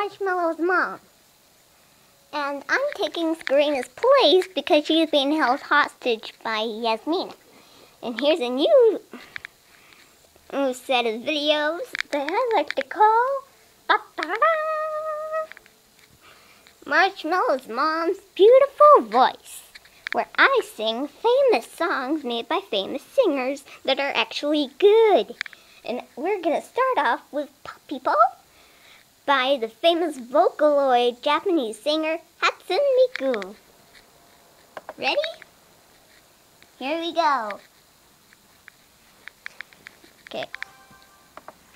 Marshmallow's mom. And I'm taking Serena's place because she's being held hostage by Yasmina. And here's a new set of videos that I like to call Marshmallow's Mom's Beautiful Voice, where I sing famous songs made by famous singers that are actually good. And we're going to start off with Pop People by the famous Vocaloid Japanese singer Hatsune Miku. Ready? Here we go.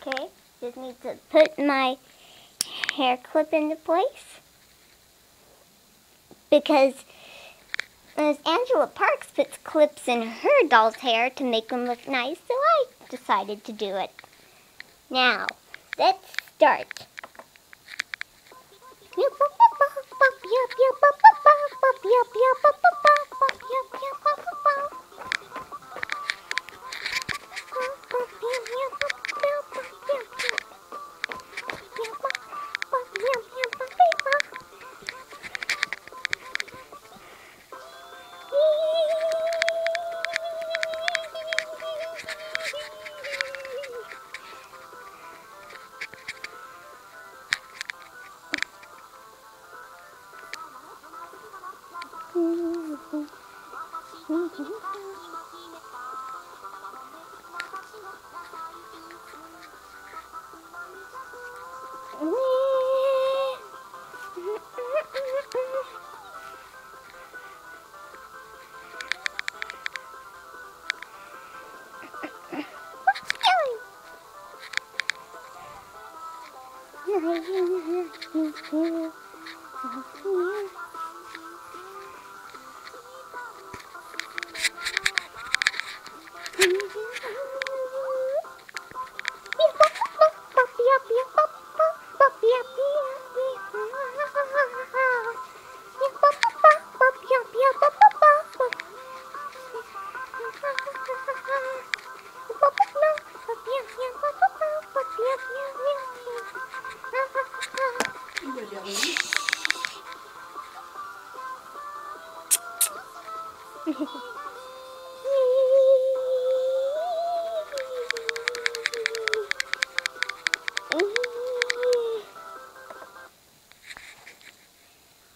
Okay, just need to put my hair clip into place. Because as Angela Parks puts clips in her doll's hair to make them look nice, so I decided to do it. Now, let's start.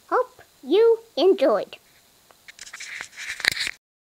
Hope you enjoyed.